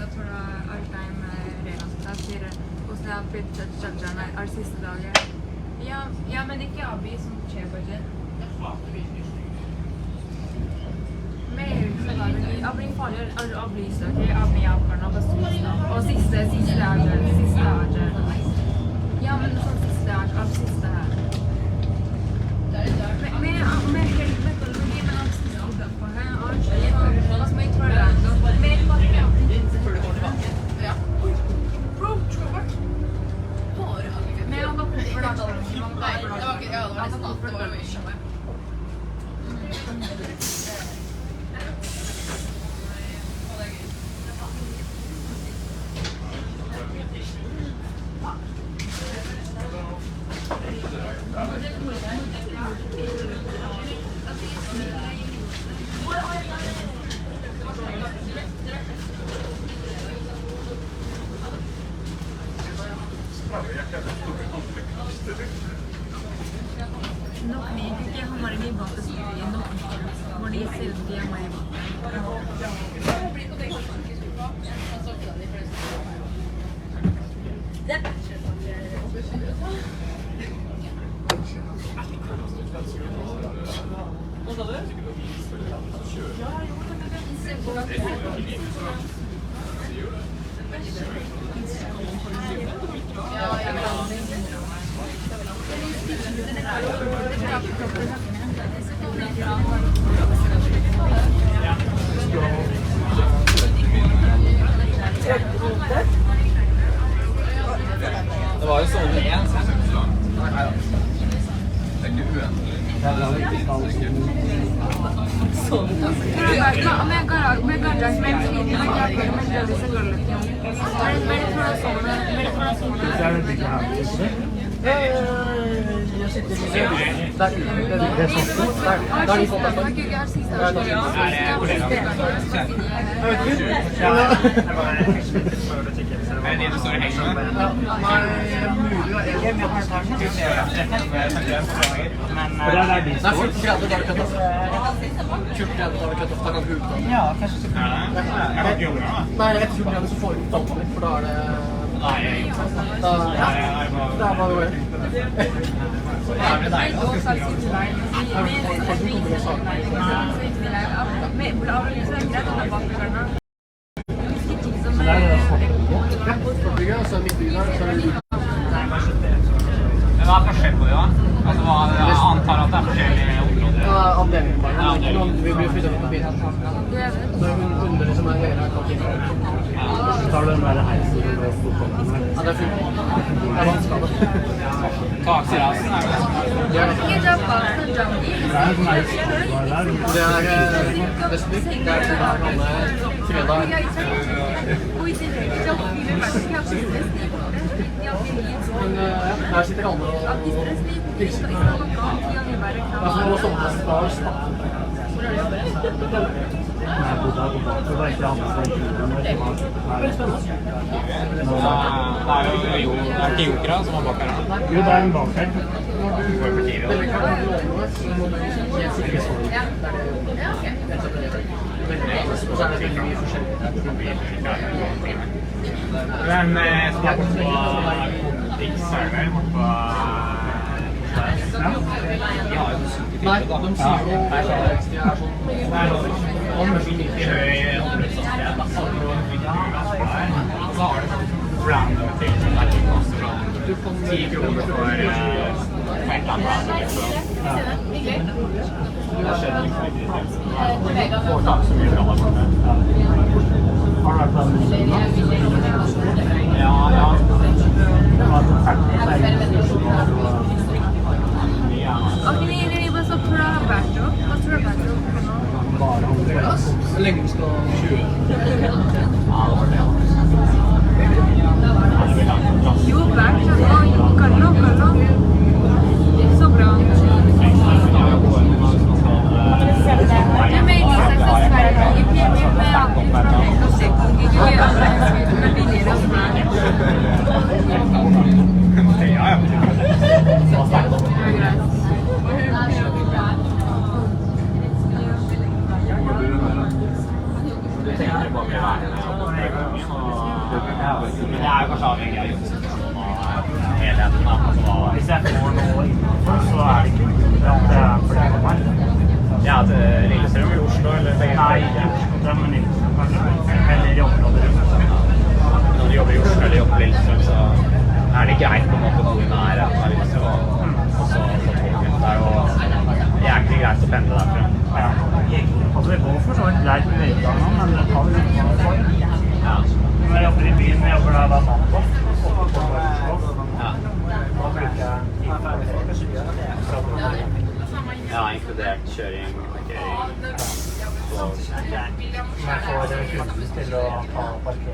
da थोड़ा और टाइम रहेगा फिर उसने आप फिर चल जाना और siste dagen. Ja, men ikke avbi som 6 bøyer. Mer avbi farlig avlyser avbi avkarna på siste og siste dagen. Ja, men sånn siste dagen av siste her. Med helt metodologi, men av siste på her og altså med Trøndelag mer bakke. Ja. Bro, skal bort. Men han går på for da. Nei, det var ikke det var nesten alt. Det var jo ikke meg. Noen ikke hamarer i bakken, noen hvor de ser ut de hamarer i bakken. Hva sa du? Det var jo sånn igjen. Nei da. Det er ikke uendelig. Jeg sitter der det er sånn. Der de kommer på. Er det det står i hengen? Nei, mulig å egentlig. Men det er 14 grader da du køtt off. 14 grader da du køtt off, da kan du huke. Ja, kanskje så. Nei, etter 14 grader så får du ikke dampen litt, for da er det... Nei, det er bare det. Det er deilig. Så 90 grader, så er det litt. Hva er forskjell på det da? Altså, jeg antar at det er forskjellige områder. Ja, avdelingen bare. Noen vil bli flyttet litt på bilen. Så under det som er høyere, kan ikke. Så tar du den der heisen og fotballen. Ja, det er fullt. Det er vannskadet. Takserasen er det. Det er det. Det er vestbyg. Det er sånn der alle fredag. Men ja, her sitter alle og pilser. Det er som å stå på stars, da. Nei, jeg bodde her på bak, så det var ikke andre som ikke gjorde det. Det er ikke jokere som er bak her. Jo, det er en bak her. Og så er det veldig mye forskjellig. Men snakk på X-server på... Nei, de sier jo at de er sånn... vanvittig høy områdshastighet. Og så har du random ting som der ikke koster sånn 10 kroner for et eller annet random. Det skjedde liksom ikke. Det får tak så mye bra der borte. Har du vært på den? Ja. Det var sånn 30. Ok, ni bare så prøv Berto. Hva tror du Berto? Bare om det. Hvor lenge skal 20? Jo, Berto. Carlo. Så bra. Jeg mener, gangen. Men det er jo kanskje avhengig av jobbsituasjonen og helheten. Altså, hvis jeg får noe innenfor, så er det ikke mulig at det er for det for meg. Ja, til Lillestrøm i Oslo, eller begge? Nei, Drømmen i Oslo, kanskje. Eller i området rundt. Når du jobber i Oslo eller jobber i Lillestrøm, så er det greit på en måte å bo i nærheten av Lillestrøm. Og så få toget. Det er jo jæklig greit å pendle derfra. Ja. Altså, det går for så vidt greit med Veikangen, men det tar litt for det. Ja. Når jeg jobber i byen, jeg jobber der hver mandag. Ja. Da bruker jeg ja, inkludert kjøring, parkering. Så jeg får kunden til å ta parkering.